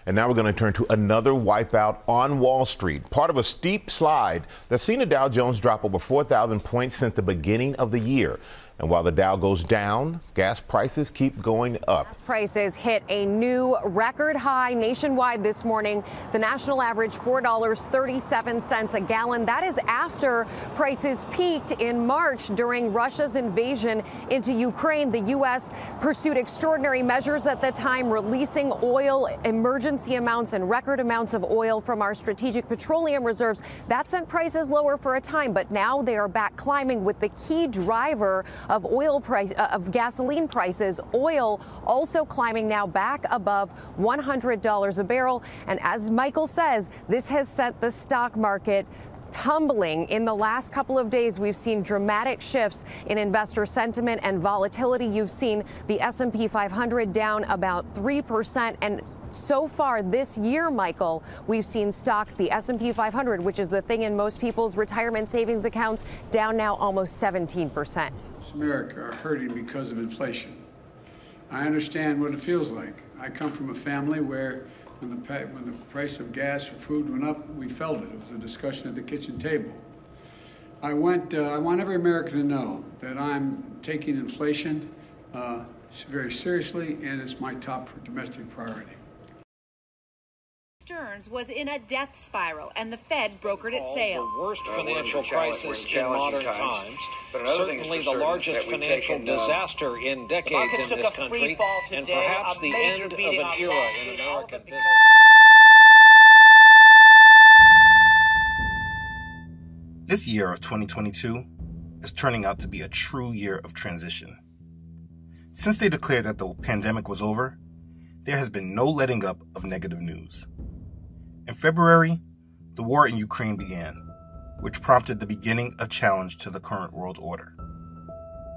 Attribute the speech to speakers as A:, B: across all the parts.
A: And now we're going to turn to another wipeout on Wall Street, part of a steep slide that's seen the Dow Jones drop over 4,000 points since the beginning of the year. And while the Dow goes down, gas prices keep going up.
B: Gas prices hit a new record high nationwide this morning. The national average $4.37 a gallon. That is after prices peaked in March during Russia's invasion into Ukraine. The U.S. pursued extraordinary measures at the time, releasing oil emergency amounts and record amounts of oil from our strategic petroleum reserves. That sent prices lower for a time, but now they are back climbing, with the key driver of gasoline prices, oil, also climbing now back above $100 a barrel. And as Michael says, this has sent the stock market tumbling. In the last couple of days, we've seen dramatic shifts in investor sentiment and volatility. You've seen the S&P 500 down about 3%, and so far this year, Michael, we've seen stocks, the S&P 500, which is the thing in most people's retirement savings accounts, down now almost 17%.
C: America are hurting because of inflation. I understand what it feels like. I come from a family where when the price of gas or food went up, we felt it. It was a discussion at the kitchen table. I want every American to know that I'm taking inflation very seriously, and it's my top domestic priority.
D: Stearns was in a death spiral, and the Fed brokered its sale.
E: The worst financial crisis in modern times, certainly the largest financial disaster in decades in this country, and perhaps the end of an era in American business.
F: This year of 2022 is turning out to be a true year of transition. Since they declared that the pandemic was over, there has been no letting up of negative news. In February, the war in Ukraine began, which prompted the beginning of challenge to the current world order.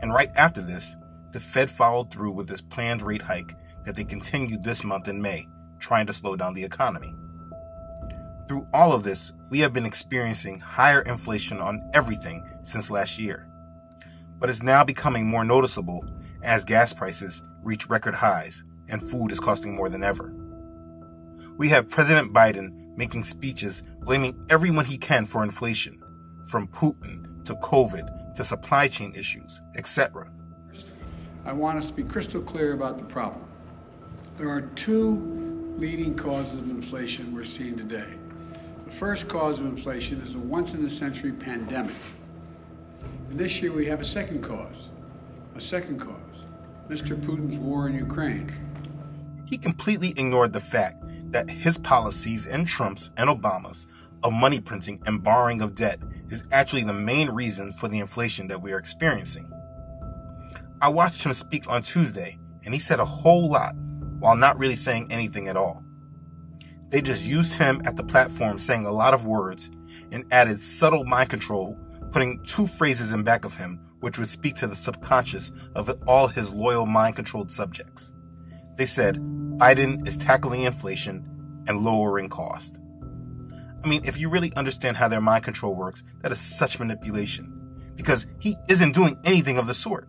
F: And right after this, the Fed followed through with this planned rate hike that they continued this month in May, trying to slow down the economy. Through all of this, we have been experiencing higher inflation on everything since last year. But it's now becoming more noticeable as gas prices reach record highs and food is costing more than ever. We have President Biden making speeches blaming everyone he can for inflation, from Putin to COVID to supply chain issues, etc.
C: I want us to be crystal clear about the problem. There are two leading causes of inflation we're seeing today. The first cause of inflation is a once-in-a-century pandemic. And this year we have a second cause, Mr. Putin's war in Ukraine.
F: He completely ignored the fact that his policies and Trump's and Obama's of money printing and borrowing of debt is actually the main reason for the inflation that we are experiencing. I watched him speak on Tuesday, and he said a whole lot while not really saying anything at all. They just used him at the platform saying a lot of words and added subtle mind control, putting two phrases in back of him which would speak to the subconscious of all his loyal mind-controlled subjects. They said, Biden is tackling inflation and lowering cost. I mean, if you really understand how their mind control works, that is such manipulation, because he isn't doing anything of the sort.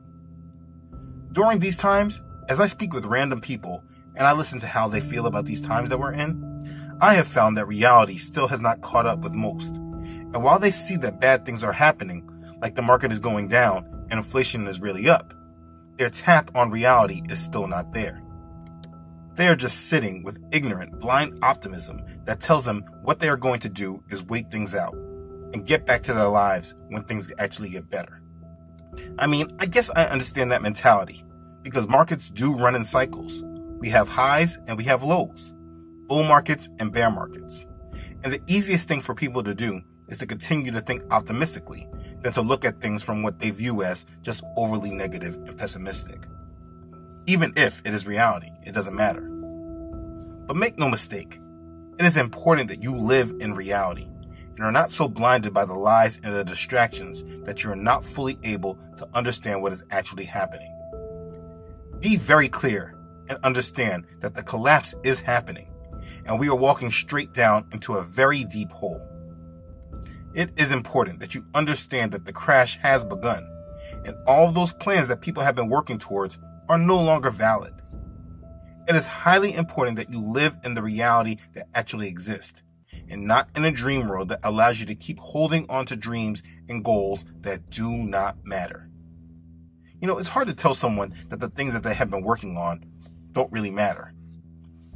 F: During these times, as I speak with random people and I listen to how they feel about these times that we're in, I have found that reality still has not caught up with most. And while they see that bad things are happening, like the market is going down and inflation is really up, their tap on reality is still not there. They are just sitting with ignorant, blind optimism that tells them what they are going to do is wait things out and get back to their lives when things actually get better. I mean, I guess I understand that mentality, because markets do run in cycles. We have highs and we have lows, bull markets and bear markets. And the easiest thing for people to do is to continue to think optimistically than to look at things from what they view as just overly negative and pessimistic. Even if it is reality, it doesn't matter. But make no mistake, it is important that you live in reality and are not so blinded by the lies and the distractions that you are not fully able to understand what is actually happening. Be very clear and understand that the collapse is happening, and we are walking straight down into a very deep hole. It is important that you understand that the crash has begun, and all of those plans that people have been working towards are no longer valid. It is highly important that you live in the reality that actually exists, and not in a dream world that allows you to keep holding on to dreams and goals that do not matter. You know, it's hard to tell someone that the things that they have been working on don't really matter.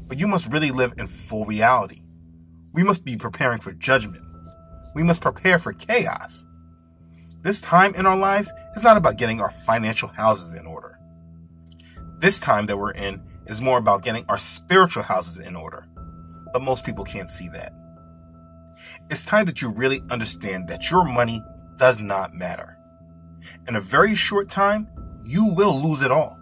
F: But you must really live in full reality. We must be preparing for judgment. We must prepare for chaos. This time in our lives is not about getting our financial houses in order. This time that we're in is more about getting our spiritual houses in order. But most people can't see that. It's time that you really understand that your money does not matter. In a very short time, you will lose it all.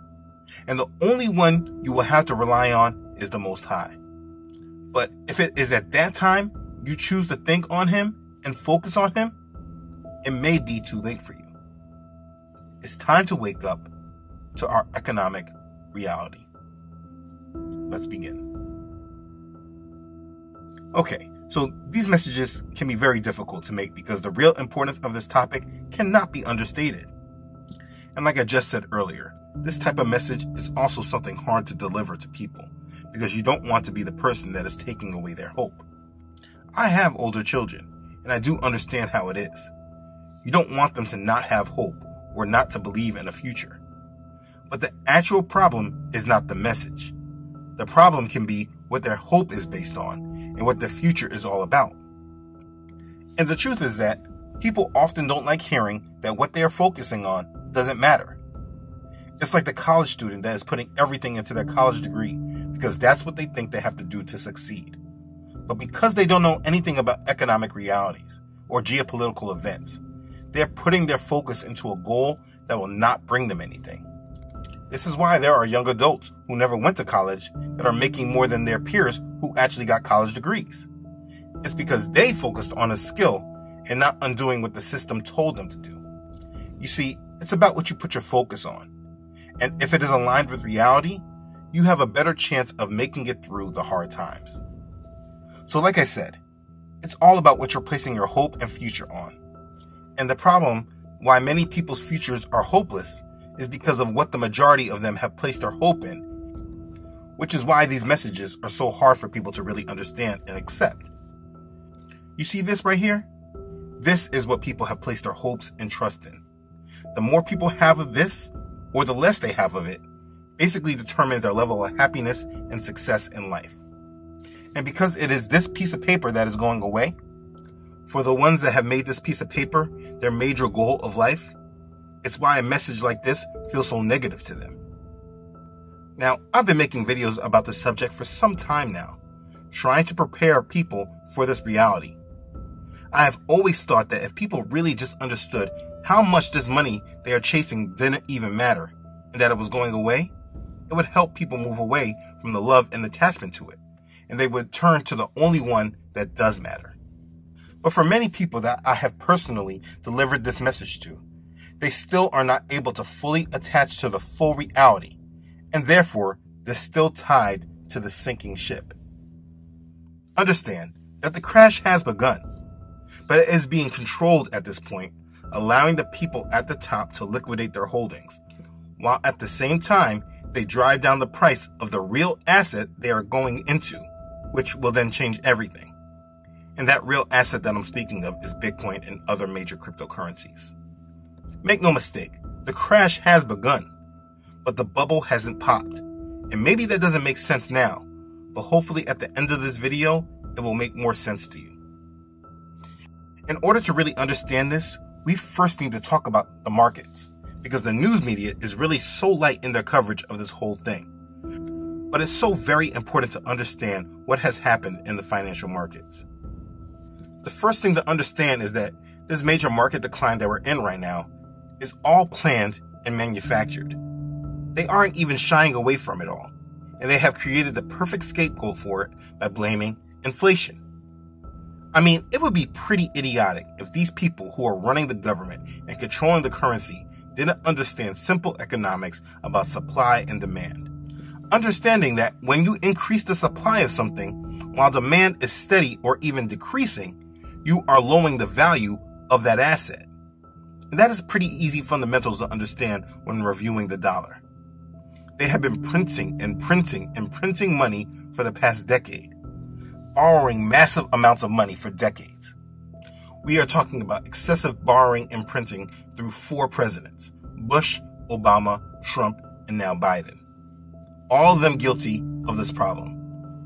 F: And the only one you will have to rely on is the Most High. But if it is at that time you choose to think on Him and focus on Him, it may be too late for you. It's time to wake up to our economic reality. Let's begin. Okay, so these messages can be very difficult to make because the real importance of this topic cannot be understated. And like I just said earlier, this type of message is also something hard to deliver to people because you don't want to be the person that is taking away their hope. I have older children, and I do understand how it is. You don't want them to not have hope or not to believe in a future. But the actual problem is not the message. The problem can be what their hope is based on and what the future is all about. And the truth is that people often don't like hearing that what they are focusing on doesn't matter. It's like the college student that is putting everything into their college degree because that's what they think they have to do to succeed. But because they don't know anything about economic realities or geopolitical events, they're putting their focus into a goal that will not bring them anything. This is why there are young adults who never went to college that are making more than their peers who actually got college degrees. It's because they focused on a skill and not undoing what the system told them to do. You see, it's about what you put your focus on. And if it is aligned with reality, you have a better chance of making it through the hard times. So like I said, it's all about what you're placing your hope and future on. And the problem why many people's futures are hopeless is because of what the majority of them have placed their hope in, which is why these messages are so hard for people to really understand and accept. You see this right here? This is what people have placed their hopes and trust in. The more people have of this, or the less they have of it, basically determines their level of happiness and success in life. And because it is this piece of paper that is going away, for the ones that have made this piece of paper their major goal of life, it's why a message like this feels so negative to them. Now, I've been making videos about this subject for some time now, trying to prepare people for this reality. I have always thought that if people really just understood how much this money they are chasing didn't even matter, and that it was going away, it would help people move away from the love and attachment to it, and they would turn to the only one that does matter. But for many people that I have personally delivered this message to, they still are not able to fully attach to the full reality, and therefore they're still tied to the sinking ship. Understand that the crash has begun, but it is being controlled at this point, allowing the people at the top to liquidate their holdings, while at the same time they drive down the price of the real asset they are going into, which will then change everything. And that real asset that I'm speaking of is Bitcoin and other major cryptocurrencies. Make no mistake, the crash has begun, but the bubble hasn't popped. And maybe that doesn't make sense now, but hopefully at the end of this video, it will make more sense to you. In order to really understand this, we first need to talk about the markets, because the news media is really so light in their coverage of this whole thing. But it's so very important to understand what has happened in the financial markets. The first thing to understand is that this major market decline that we're in right now is all planned and manufactured. They aren't even shying away from it all, and they have created the perfect scapegoat for it by blaming inflation. I mean, it would be pretty idiotic if these people who are running the government and controlling the currency didn't understand simple economics about supply and demand. Understanding that when you increase the supply of something, while demand is steady or even decreasing, you are lowering the value of that asset. And that is pretty easy fundamentals to understand when reviewing the dollar. They have been printing and printing and printing money for the past decade, borrowing massive amounts of money for decades. We are talking about excessive borrowing and printing through 4 presidents: Bush, Obama, Trump, and now Biden. All of them guilty of this problem,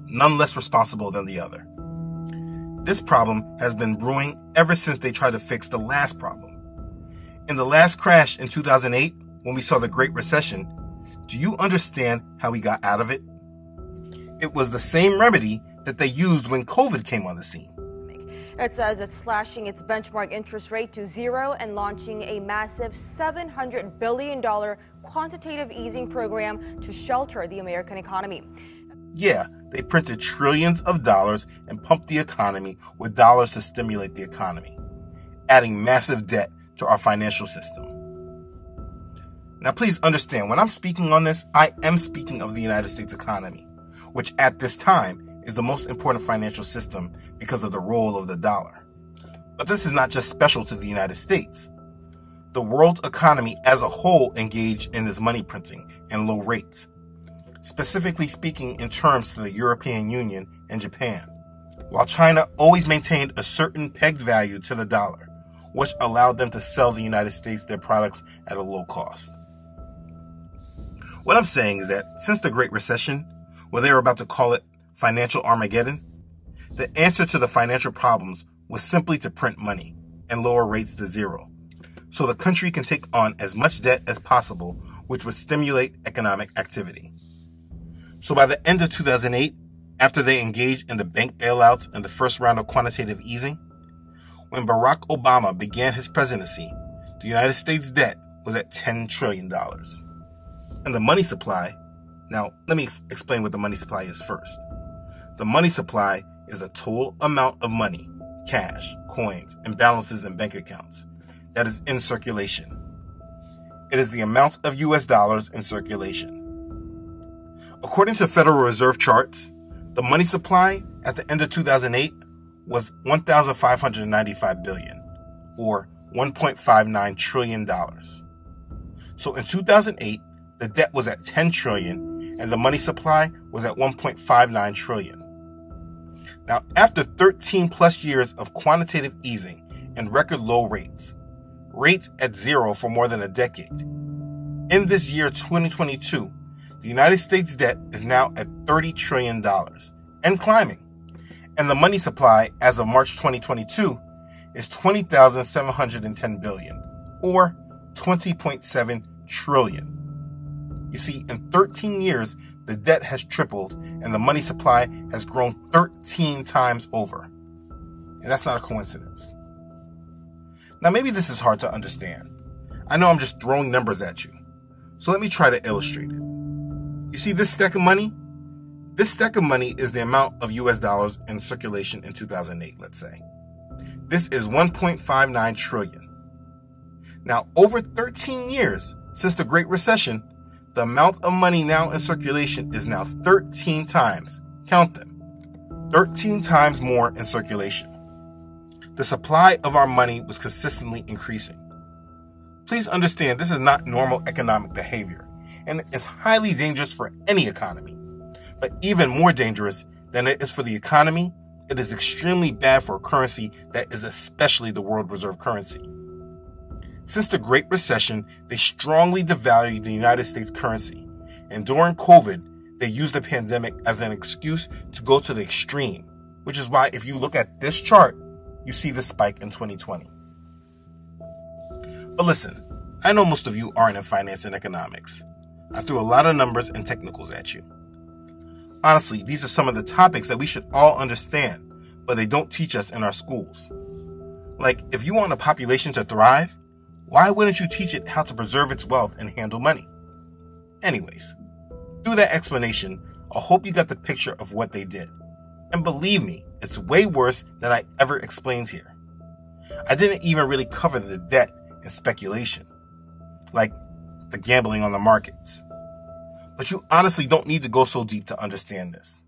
F: none less responsible than the other. This problem has been brewing ever since they tried to fix the last problem. In the last crash in 2008, when we saw the Great Recession, do you understand how we got out of it? It was the same remedy that they used when COVID came on the scene.
G: It says it's slashing its benchmark interest rate to 0 and launching a massive $700 billion quantitative easing program to shelter the American economy.
F: Yeah, they printed trillions of dollars and pumped the economy with dollars to stimulate the economy, adding massive debt to our financial system. Now, please understand, when I'm speaking on this, I am speaking of the United States economy, which at this time is the most important financial system because of the role of the dollar. But this is not just special to the United States. The world economy as a whole engaged in this money printing and low rates, specifically speaking in terms to the European Union and Japan, while China always maintained a certain pegged value to the dollar, which allowed them to sell the United States their products at a low cost. What I'm saying is that since the Great Recession, where they were about to call it financial Armageddon, the answer to the financial problems was simply to print money and lower rates to 0, so the country can take on as much debt as possible, which would stimulate economic activity. So by the end of 2008, after they engaged in the bank bailouts and the first round of quantitative easing, when Barack Obama began his presidency, the United States debt was at $10 trillion. And the money supply, now let me explain what the money supply is first. The money supply is the total amount of money, cash, coins, and balances in bank accounts that is in circulation. It is the amount of US dollars in circulation. According to Federal Reserve charts, the money supply at the end of 2008 was $1,595 billion, or $1.59 trillion. So in 2008, the debt was at $10 trillion and the money supply was at $1.59 trillion. Now, after 13 plus years of quantitative easing and record low rates at 0 for more than a decade, in this year 2022, the United States debt is now at $30 trillion and climbing. And the money supply as of March 2022 is $20,710 billion, or $20.7 trillion. You see, in 13 years, the debt has tripled and the money supply has grown 13 times over. And that's not a coincidence. Now, maybe this is hard to understand. I know I'm just throwing numbers at you. So let me try to illustrate it. You see this stack of money? This stack of money is the amount of US dollars in circulation in 2008, let's say. This is 1.59 trillion. Now, over 13 years since the Great Recession, the amount of money now in circulation is now 13 times, count them, 13 times more in circulation. The supply of our money was consistently increasing. Please understand, this is not normal economic behavior, and it's highly dangerous for any economy. But even more dangerous than it is for the economy, it is extremely bad for a currency that is especially the world reserve currency. Since the Great Recession, they strongly devalued the United States currency, and during COVID, they used the pandemic as an excuse to go to the extreme, which is why if you look at this chart, you see the spike in 2020. But listen, I know most of you aren't in finance and economics. I threw a lot of numbers and technicals at you. Honestly, these are some of the topics that we should all understand, but they don't teach us in our schools. Like, if you want a population to thrive, why wouldn't you teach it how to preserve its wealth and handle money? Anyways, through that explanation, I hope you got the picture of what they did. And believe me, it's way worse than I ever explained here. I didn't even really cover the debt and speculation, like the gambling on the markets. But you honestly don't need to go so deep to understand this.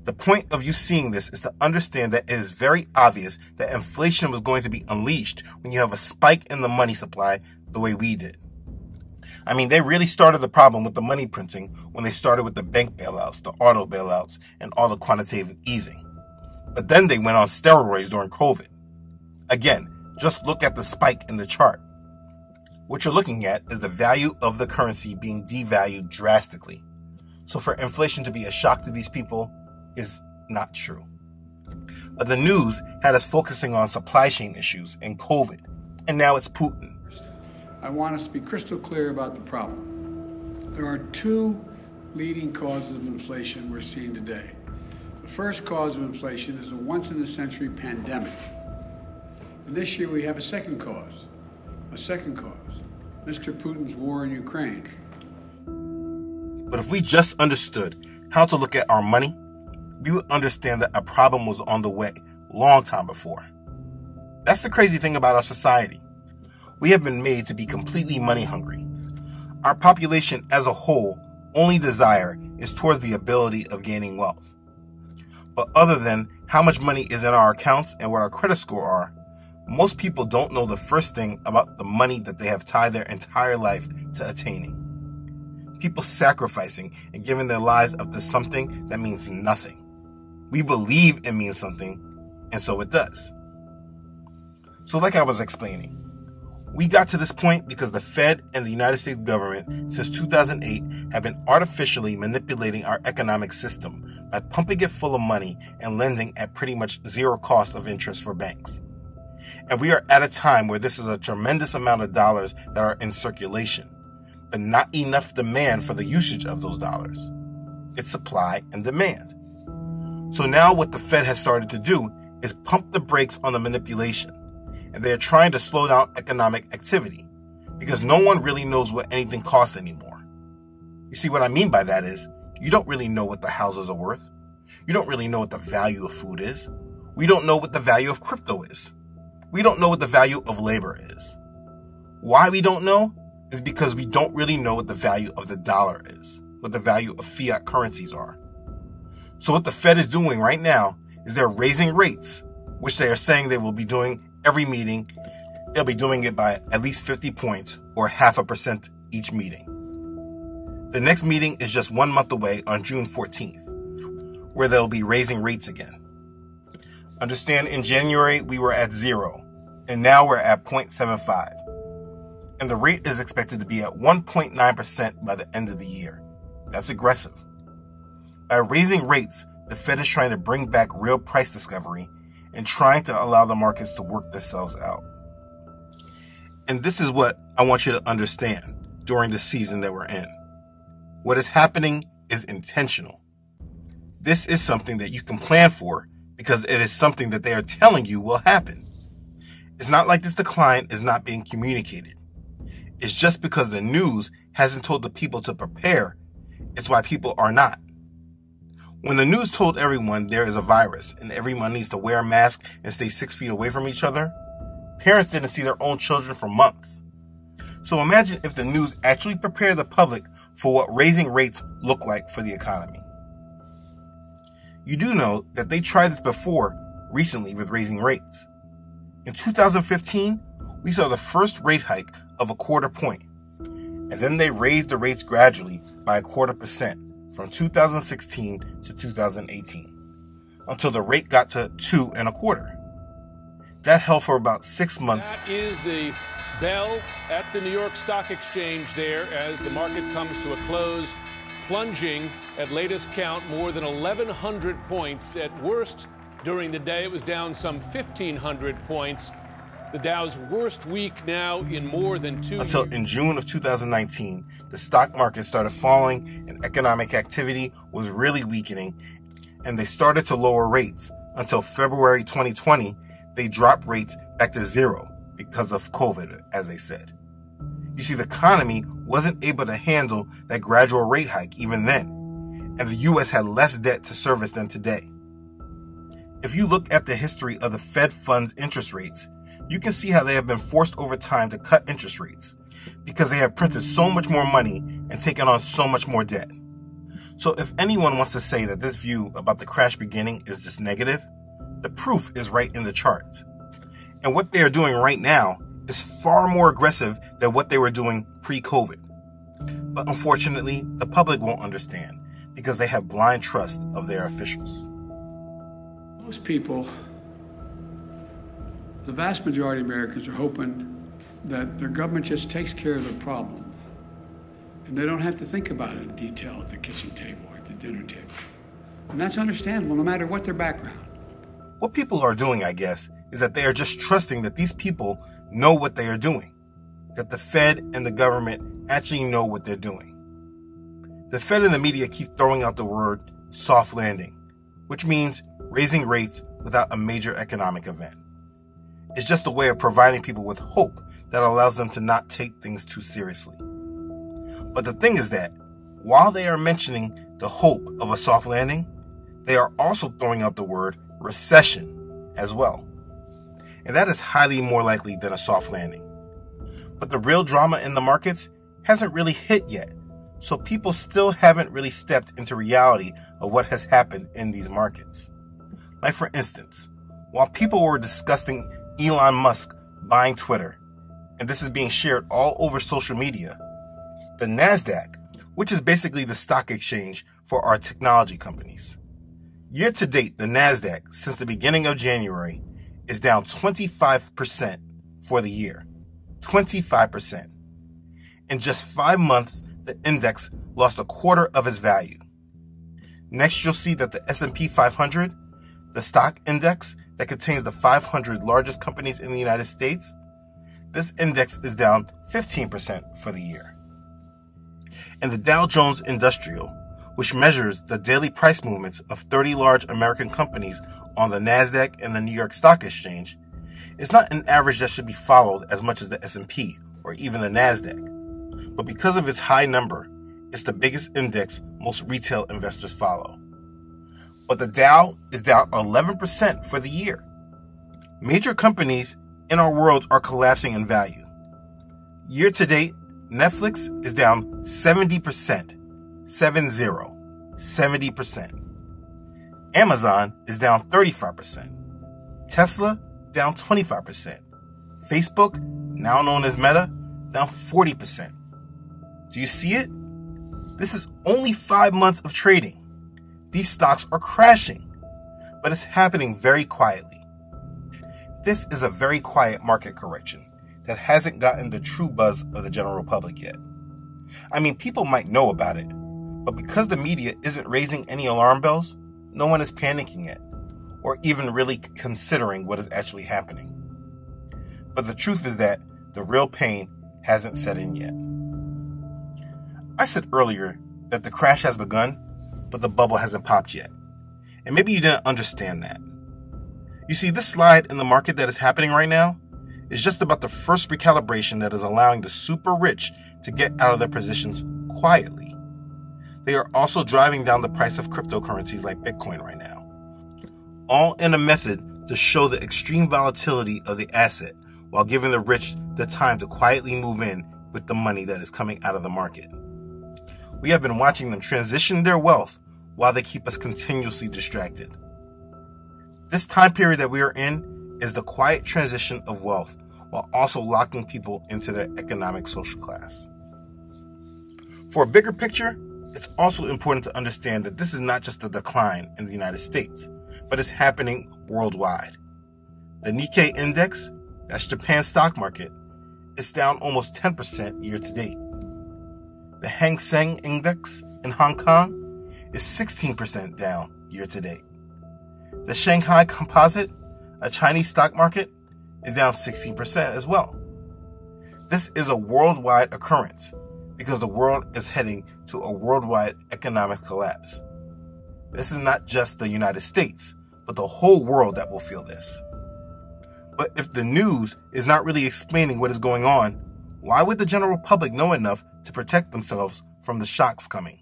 F: The point of you seeing this is to understand that it is very obvious that inflation was going to be unleashed when you have a spike in the money supply the way we did. I mean, they really started the problem with the money printing when they started with the bank bailouts, the auto bailouts, and all the quantitative easing. But then they went on steroids during COVID. Again, just look at the spike in the chart. What you're looking at is the value of the currency being devalued drastically. So for inflation to be a shock to these people is not true. But the news had us focusing on supply chain issues and COVID, and now it's Putin.
C: I want us to be crystal clear about the problem. There are two leading causes of inflation we're seeing today. The first cause of inflation is a once-in-a-century pandemic. And this year we have a second cause. Mr. Putin's war in Ukraine.
F: But if we just understood how to look at our money, we would understand that a problem was on the way long time before. That's the crazy thing about our society. We have been made to be completely money hungry. Our population as a whole only desire is towards the ability of gaining wealth. But other than how much money is in our accounts and what our credit score are, most people don't know the first thing about the money that they have tied their entire life to attaining. People sacrificing and giving their lives up to something that means nothing. We believe it means something, and so it does. So like I was explaining, we got to this point because the Fed and the United States government since 2008 have been artificially manipulating our economic system by pumping it full of money and lending at pretty much zero cost of interest for banks. And we are at a time where this is a tremendous amount of dollars that are in circulation, but not enough demand for the usage of those dollars. It's supply and demand. So now what the Fed has started to do is pump the brakes on the manipulation, and they are trying to slow down economic activity because no one really knows what anything costs anymore. You see, what I mean by that is you don't really know what the houses are worth. You don't really know what the value of food is. We don't know what the value of crypto is. We don't know what the value of labor is. Why we don't know is because we don't really know what the value of the dollar is, what the value of fiat currencies are. So what the Fed is doing right now is they're raising rates, which they are saying they will be doing every meeting. They'll be doing it by at least 50 points or 0.5% each meeting. The next meeting is just 1 month away on June 14th, where they'll be raising rates again. Understand, in January, we were at 0, and now we're at 0.75. And the rate is expected to be at 1.9% by the end of the year. That's aggressive. By raising rates, the Fed is trying to bring back real price discovery and trying to allow the markets to work themselves out. And this is what I want you to understand during the season that we're in. What is happening is intentional. This is something that you can plan for because it is something that they are telling you will happen. It's not like this decline is not being communicated. It's just because the news hasn't told the people to prepare. It's why people are not. When the news told everyone there is a virus and everyone needs to wear a mask and stay 6 feet away from each other, parents didn't see their own children for months. So imagine if the news actually prepared the public for what raising rates look like for the economy. You do know that they tried this before recently with raising rates. In 2015, we saw the first rate hike of 1/4 point, and then they raised the rates gradually by 1/4% from 2016 to 2018, until the rate got to 2 1/4. That held for about 6 months.
H: That is the bell at the New York Stock Exchange there as the market comes to a close, plunging at latest count more than 1,100 points. At worst, during the day, it was down some 1,500 points. The Dow's worst week now in more than 2 years.
F: Until in June of 2019, the stock market started falling and economic activity was really weakening, and they started to lower rates. Until February 2020, they dropped rates back to 0 because of COVID, as they said. You see, the economy wasn't able to handle that gradual rate hike even then, and the U.S. had less debt to service than today. If you look at the history of the Fed funds interest rates, you can see how they have been forced over time to cut interest rates because they have printed so much more money and taken on so much more debt. So if anyone wants to say that this view about the crash beginning is just negative, the proof is right in the charts. And what they are doing right now is far more aggressive than what they were doing pre-COVID. But unfortunately, the public won't understand because they have blind trust of their officials.
C: Most people, the vast majority of Americans, are hoping that their government just takes care of the problem and they don't have to think about it in detail at the kitchen table or at the dinner table. And that's understandable no matter what their background.
F: What people are doing, I guess, is that they are just trusting that these people know what they are doing, that the Fed and the government actually know what they're doing. The Fed and the media keep throwing out the word soft landing, which means raising rates without a major economic event. It's just a way of providing people with hope that allows them to not take things too seriously. But the thing is that while they are mentioning the hope of a soft landing, they are also throwing out the word recession as well. And that is highly more likely than a soft landing. But the real drama in the markets hasn't really hit yet, so people still haven't really stepped into reality of what has happened in these markets. Like for instance, while people were discussing Elon Musk buying Twitter, and this is being shared all over social media, the NASDAQ, which is basically the stock exchange for our technology companies. Year to date, the NASDAQ, since the beginning of January, is down 25% for the year. 25%. In just 5 months, the index lost a quarter of its value. Next, you'll see that the S&P 500, the stock index that contains the 500 largest companies in the United States, this index is down 15% for the year. And the Dow Jones Industrial, which measures the daily price movements of 30 large American companies on the NASDAQ and the New York Stock Exchange, is not an average that should be followed as much as the S&P or even the NASDAQ. But because of its high number, it's the biggest index most retail investors follow. But the Dow is down 11% for the year. Major companies in our world are collapsing in value. Year to date, Netflix is down 70%. 70%. Amazon is down 35%. Tesla down 25%. Facebook, now known as Meta, down 40%. Do you see it? This is only 5 months of trading. These stocks are crashing, but it's happening very quietly. This is a very quiet market correction that hasn't gotten the true buzz of the general public yet. I mean, people might know about it, but because the media isn't raising any alarm bells, no one is panicking yet, or even really considering what is actually happening. But the truth is that the real pain hasn't set in yet. I said earlier that the crash has begun, but the bubble hasn't popped yet. And maybe you didn't understand that. You see, this slide in the market that is happening right now is just about the first recalibration that is allowing the super rich to get out of their positions quietly. They are also driving down the price of cryptocurrencies like Bitcoin right now, all in a method to show the extreme volatility of the asset while giving the rich the time to quietly move in with the money that is coming out of the market. We have been watching them transition their wealth while they keep us continuously distracted. This time period that we are in is the quiet transition of wealth while also locking people into their economic social class. For a bigger picture, it's also important to understand that this is not just a decline in the United States, but it's happening worldwide. The Nikkei index, that's Japan's stock market, is down almost 10% year to date. The Hang Seng index in Hong Kong is 16% down year to date. The Shanghai Composite, a Chinese stock market, is down 16% as well. This is a worldwide occurrence because the world is heading to a worldwide economic collapse. This is not just the United States, but the whole world that will feel this. But if the news is not really explaining what is going on, why would the general public know enough to protect themselves from the shocks coming?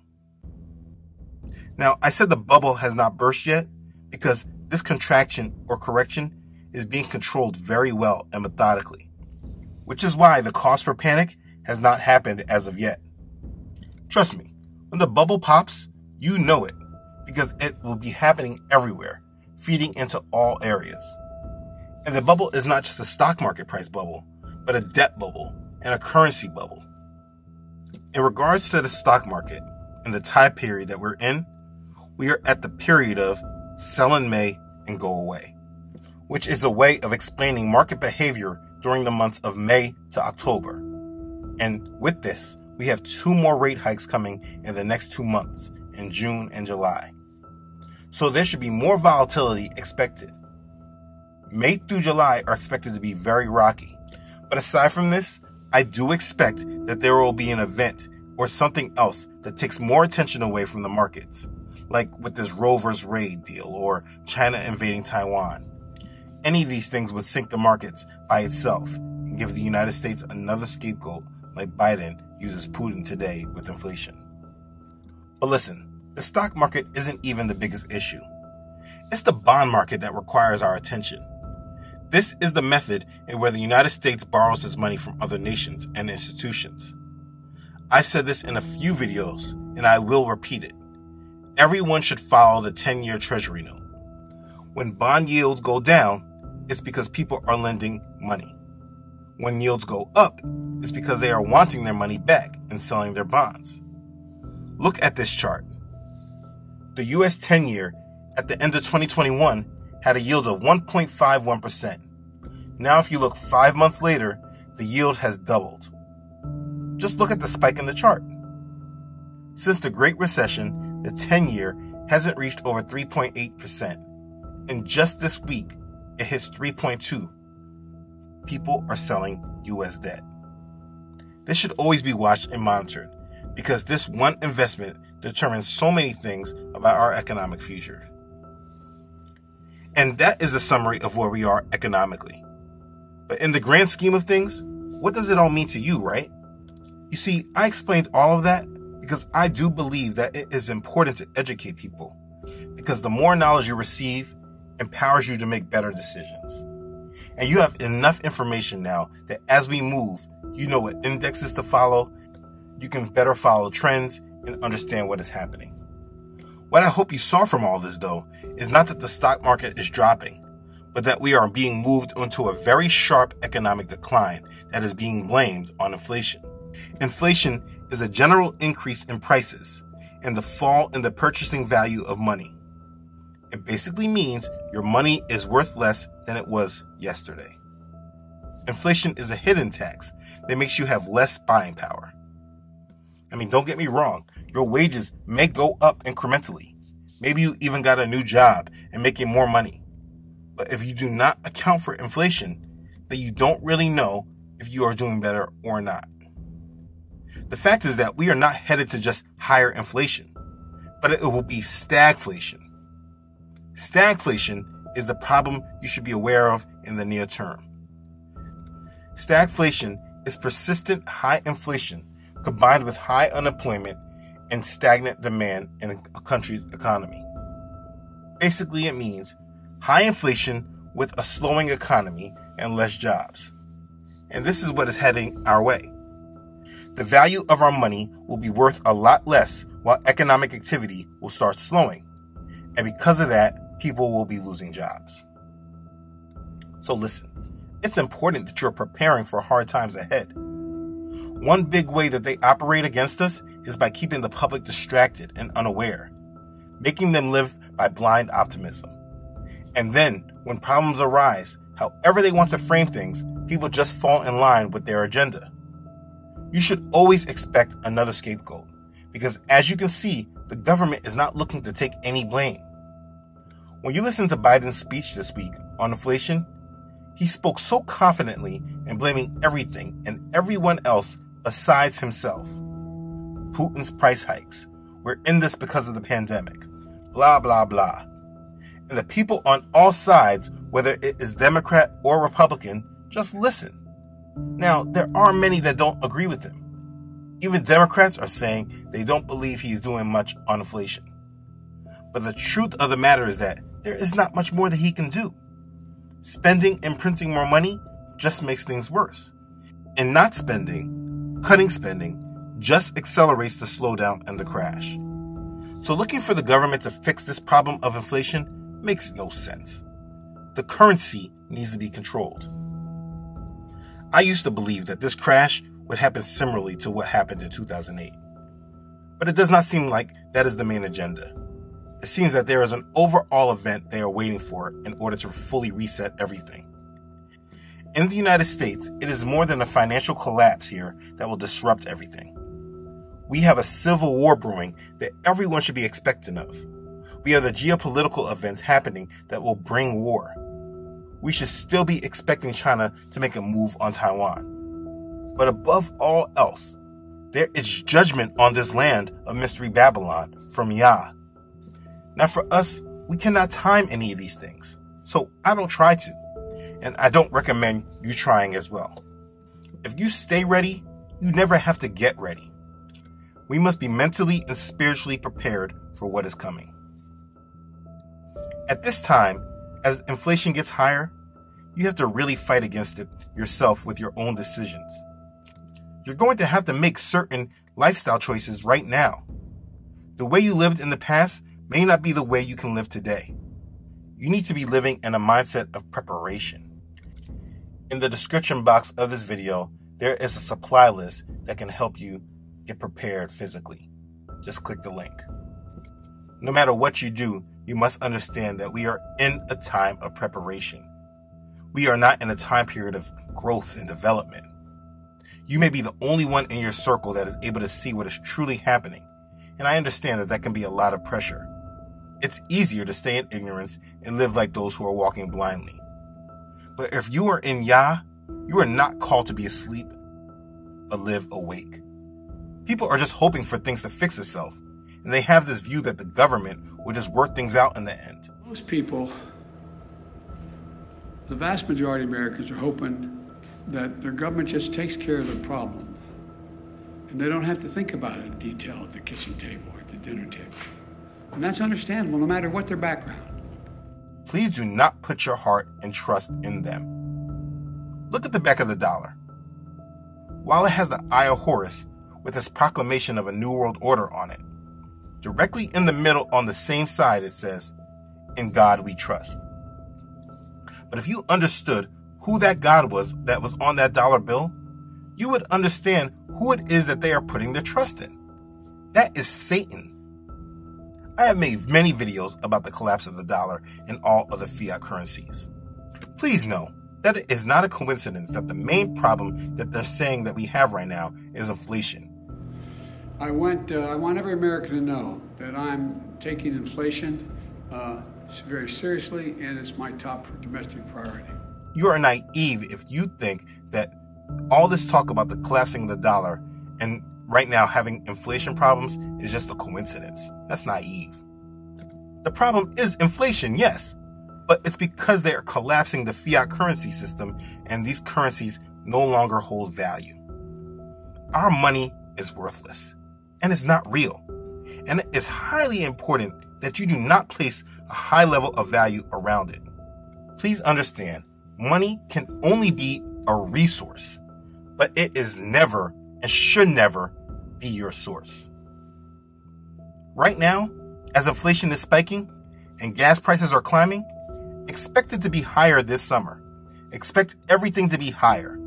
F: Now, I said the bubble has not burst yet because this contraction or correction is being controlled very well and methodically, which is why the cause for panic has not happened as of yet. Trust me, when the bubble pops, you know it because it will be happening everywhere, feeding into all areas. And the bubble is not just a stock market price bubble, but a debt bubble and a currency bubble. In regards to the stock market and the time period that we're in, we are at the period of sell in May and go away, which is a way of explaining market behavior during the months of May to October. And with this, we have 2 more rate hikes coming in the next 2 months, in June and July. So there should be more volatility expected. May through July are expected to be very rocky. But aside from this, I do expect that there will be an event or something else that takes more attention away from the markets, like with this Roe vs. Wade deal or China invading Taiwan. Any of these things would sink the markets by itself and give the United States another scapegoat like Biden uses Putin today with inflation. But listen, the stock market isn't even the biggest issue. It's the bond market that requires our attention. This is the method in where the United States borrows its money from other nations and institutions. I've said this in a few videos, and I will repeat it. Everyone should follow the 10-year treasury note. When bond yields go down, it's because people are lending money. When yields go up, it's because they are wanting their money back and selling their bonds. Look at this chart. The US 10-year at the end of 2021 had a yield of 1.51%. Now if you look 5 months later, the yield has doubled. Just look at the spike in the chart. Since the Great Recession, the 10-year hasn't reached over 3.8%. And just this week, it hits 3.2%. People are selling US debt. This should always be watched and monitored because this one investment determines so many things about our economic future. And that is a summary of where we are economically. But in the grand scheme of things, what does it all mean to you, right? You see, I explained all of that because I do believe that it is important to educate people, because the more knowledge you receive empowers you to make better decisions. And you have enough information now that as we move, you know what indexes to follow, you can better follow trends and understand what is happening. What I hope you saw from all this, though, is not that the stock market is dropping, but that we are being moved into a very sharp economic decline that is being blamed on inflation. Inflation is a general increase in prices and the fall in the purchasing value of money. It basically means your money is worth less than it was yesterday. Inflation is a hidden tax that makes you have less buying power. I mean, don't get me wrong, your wages may go up incrementally. Maybe you even got a new job and making more money. But if you do not account for inflation, then you don't really know if you are doing better or not. The fact is that we are not headed to just higher inflation, but it will be stagflation. Stagflation is the problem you should be aware of in the near term. Stagflation is persistent high inflation combined with high unemployment and stagnant demand in a country's economy. Basically, it means high inflation with a slowing economy and less jobs. And this is what is heading our way. The value of our money will be worth a lot less while economic activity will start slowing. And because of that, people will be losing jobs. So listen, it's important that you're preparing for hard times ahead. One big way that they operate against us is by keeping the public distracted and unaware, making them live by blind optimism. And then, when problems arise, however they want to frame things, people just fall in line with their agenda. You should always expect another scapegoat, because as you can see, the government is not looking to take any blame. When you listen to Biden's speech this week on inflation, he spoke so confidently in blaming everything and everyone else besides himself. Putin's price hikes. We're in this because of the pandemic. Blah, blah, blah. And the people on all sides, whether it is Democrat or Republican, just listen. Now, there are many that don't agree with him. Even Democrats are saying they don't believe he's doing much on inflation. But the truth of the matter is that there is not much more that he can do. Spending and printing more money just makes things worse. And not spending, cutting spending, just accelerates the slowdown and the crash. So looking for the government to fix this problem of inflation makes no sense. The currency needs to be controlled. I used to believe that this crash would happen similarly to what happened in 2008. But it does not seem like that is the main agenda. It seems that there is an overall event they are waiting for in order to fully reset everything. In the United States, it is more than a financial collapse here that will disrupt everything. We have a civil war brewing that everyone should be expectant of. We have the geopolitical events happening that will bring war. We should still be expecting China to make a move on Taiwan. But above all else, there is judgment on this land of Mystery Babylon from Yah. Now for us, we cannot time any of these things, so I don't try to, and I don't recommend you trying as well. If you stay ready, you never have to get ready. We must be mentally and spiritually prepared for what is coming. At this time, as inflation gets higher, you have to really fight against it yourself with your own decisions. You're going to have to make certain lifestyle choices right now. The way you lived in the past may not be the way you can live today. You need to be living in a mindset of preparation. In the description box of this video, there is a supply list that can help you get prepared physically. Just click the link. No matter what you do, you must understand that we are in a time of preparation. We are not in a time period of growth and development. You may be the only one in your circle that is able to see what is truly happening, and I understand that that can be a lot of pressure. It's easier to stay in ignorance and live like those who are walking blindly. But if you are in Yah, you are not called to be asleep, but live awake. People are just hoping for things to fix itself, and they have this view that the government will just work things out in the end.
C: Most people, the vast majority of Americans, are hoping that their government just takes care of the problem, and they don't have to think about it in detail at the kitchen table or at the dinner table. And that's understandable, no matter what their background.
F: Please do not put your heart and trust in them. Look at the back of the dollar. While it has the Eye of Horus with its proclamation of a New World Order on it, directly in the middle on the same side it says, "In God we trust." But if you understood who that God was that was on that dollar bill, you would understand who it is that they are putting their trust in. That is Satan. I have made many videos about the collapse of the dollar and all other fiat currencies. Please know that it is not a coincidence that the main problem that they're saying that we have right now is inflation.
C: I want every American to know that I'm taking inflation very seriously, and it's my top domestic priority.
F: You are naive if you think that all this talk about the collapsing of the dollar and right now having inflation problems is just a coincidence. That's naive. The problem is inflation, yes, but it's because they are collapsing the fiat currency system and these currencies no longer hold value. Our money is worthless and it's not real. And it is highly important that you do not place a high level of value around it. Please understand, money can only be a resource, but it is never and should never be your source. Right now, as inflation is spiking and gas prices are climbing, expect it to be higher this summer. Expect everything to be higher.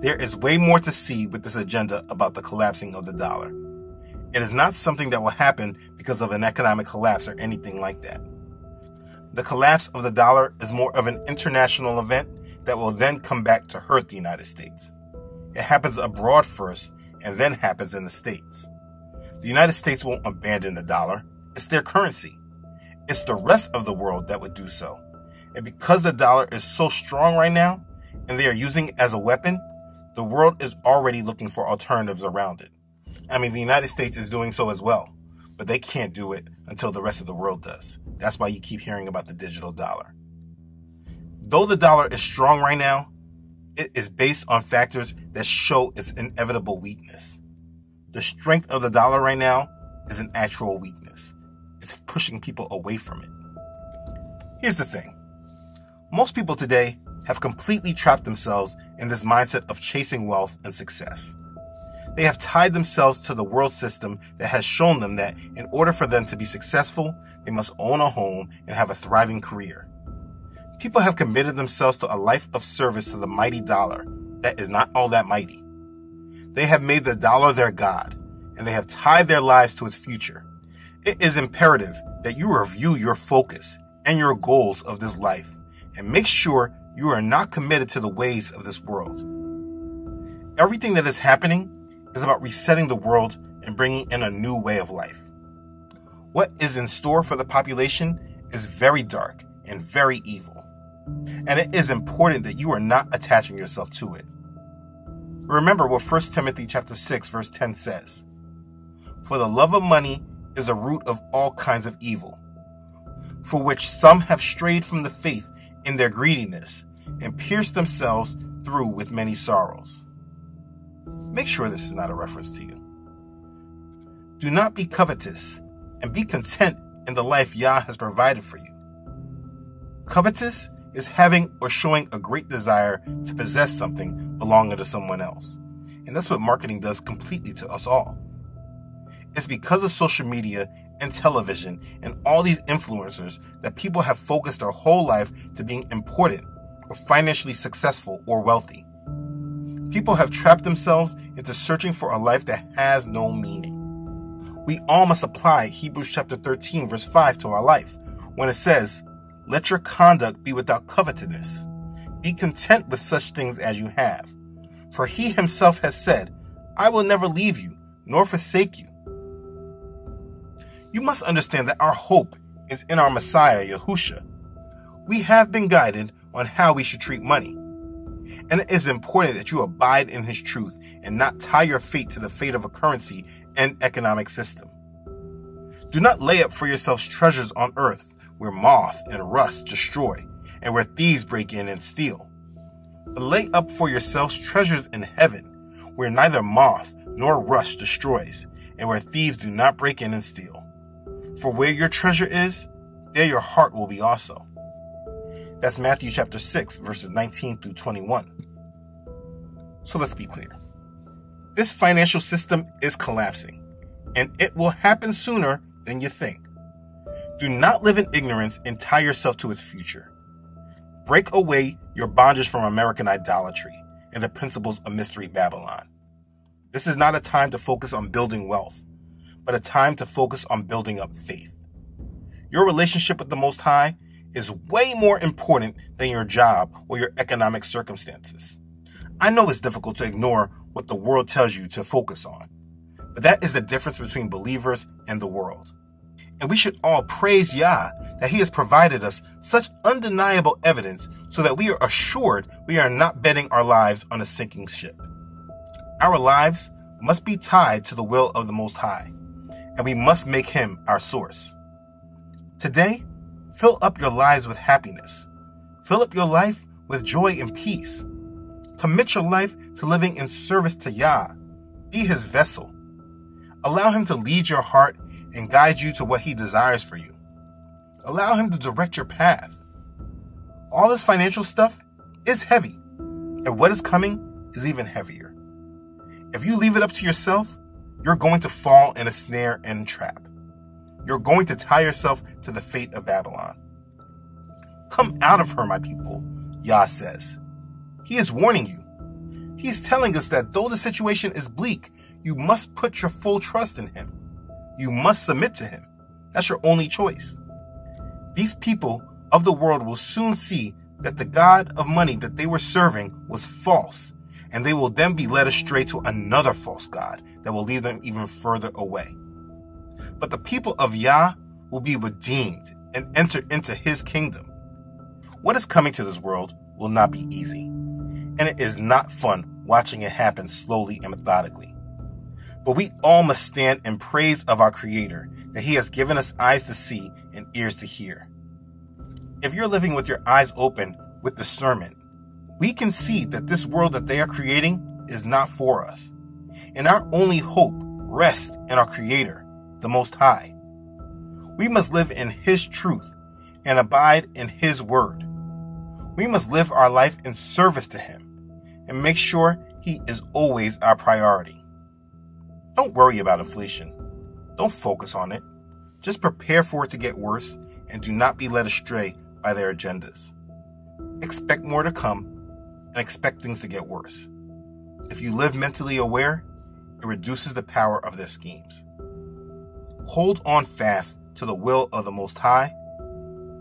F: There is way more to see with this agenda about the collapsing of the dollar. It is not something that will happen because of an economic collapse or anything like that. The collapse of the dollar is more of an international event that will then come back to hurt the United States. It happens abroad first and then happens in the States. The United States won't abandon the dollar. It's their currency. It's the rest of the world that would do so. And because the dollar is so strong right now, and they are using it as a weapon, the world is already looking for alternatives around it. I mean, the United States is doing so as well, but they can't do it until the rest of the world does. That's why you keep hearing about the digital dollar. Though the dollar is strong right now, it is based on factors that show its inevitable weakness. The strength of the dollar right now is an actual weakness. It's pushing people away from it. Here's the thing. Most people today have completely trapped themselves in this mindset of chasing wealth and success. They have tied themselves to the world system that has shown them that in order for them to be successful, they must own a home and have a thriving career. People have committed themselves to a life of service to the mighty dollar that is not all that mighty. They have made the dollar their god, and they have tied their lives to its future. It is imperative that you review your focus and your goals of this life, and make sure you are not committed to the ways of this world. Everything that is happening is about resetting the world and bringing in a new way of life. What is in store for the population is very dark and very evil, and it is important that you are not attaching yourself to it. Remember what 1 Timothy chapter 6 verse 10 says, "For the love of money is a root of all kinds of evil, for which some have strayed from the faith in their greediness and pierced themselves through with many sorrows." Make sure this is not a reference to you. Do not be covetous, and be content in the life Yah has provided for you. Covetous is having or showing a great desire to possess something belonging to someone else. And that's what marketing does completely to us all. It's because of social media and television and all these influencers that people have focused their whole life to being important or financially successful or wealthy. People have trapped themselves into searching for a life that has no meaning. We all must apply Hebrews chapter 13 verse 5 to our life when it says, "Let your conduct be without covetousness. Be content with such things as you have. For he himself has said, I will never leave you nor forsake you." You must understand that our hope is in our Messiah, Yahusha. We have been guided on how we should treat money. And it is important that you abide in his truth and not tie your fate to the fate of a currency and economic system. Do not lay up for yourselves treasures on earth where moth and rust destroy and where thieves break in and steal. But lay up for yourselves treasures in heaven where neither moth nor rust destroys and where thieves do not break in and steal. For where your treasure is, there your heart will be also. That's Matthew chapter 6, verses 19 through 21. So let's be clear. This financial system is collapsing, and it will happen sooner than you think. Do not live in ignorance and tie yourself to its future. Break away your bondage from American idolatry and the principles of Mystery Babylon. This is not a time to focus on building wealth, but a time to focus on building up faith. Your relationship with the Most High is way more important than your job or your economic circumstances. I know it's difficult to ignore what the world tells you to focus on, but that is the difference between believers and the world. And we should all praise Yah that he has provided us such undeniable evidence so that we are assured we are not betting our lives on a sinking ship. Our lives must be tied to the will of the Most High, and we must make him our source. Today, fill up your lives with happiness. Fill up your life with joy and peace. Commit your life to living in service to Yah. Be his vessel. Allow him to lead your heart and guide you to what he desires for you. Allow him to direct your path. All this financial stuff is heavy, and what is coming is even heavier. If you leave it up to yourself, you're going to fall in a snare and trap. You're going to tie yourself to the fate of Babylon. Come out of her, my people, Yah says. He is warning you. He is telling us that though the situation is bleak, you must put your full trust in him. You must submit to him. That's your only choice. These people of the world will soon see that the God of money that they were serving was false, and they will then be led astray to another false god that will lead them even further away. But the people of Yah will be redeemed and enter into his kingdom. What is coming to this world will not be easy, and it is not fun watching it happen slowly and methodically. But we all must stand in praise of our Creator, that he has given us eyes to see and ears to hear. If you're living with your eyes open with discernment, we can see that this world that they are creating is not for us. And our only hope rests in our Creator, the Most High. We must live in his truth and abide in his word. We must live our life in service to him and make sure he is always our priority. Don't worry about inflation. Don't focus on it. Just prepare for it to get worse and do not be led astray by their agendas. Expect more to come and expect things to get worse. If you live mentally aware, it reduces the power of their schemes. Hold on fast to the will of the Most High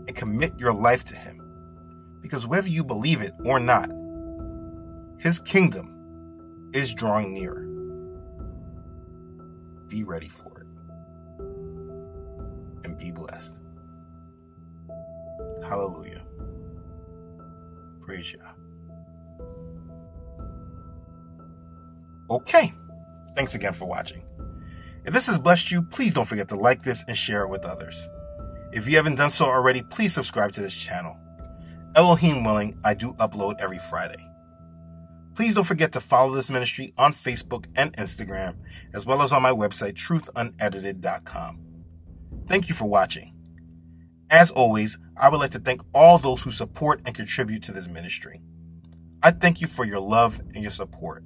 F: and commit your life to Him. Because whether you believe it or not, His kingdom is drawing nearer. Be ready for it. And be blessed. Hallelujah. Praise Yah. Okay. Thanks again for watching. If this has blessed you, please don't forget to like this and share it with others. If you haven't done so already, please subscribe to this channel. Elohim willing, I do upload every Friday. Please don't forget to follow this ministry on Facebook and Instagram, as well as on my website, truthunedited.com. Thank you for watching. As always, I would like to thank all those who support and contribute to this ministry. I thank you for your love and your support.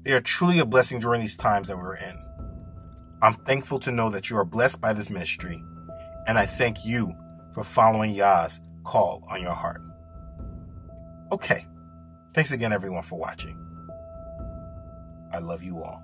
F: They are truly a blessing during these times that we're in. I'm thankful to know that you are blessed by this ministry, and I thank you for following Yah's call on your heart. Okay, thanks again everyone for watching. I love you all.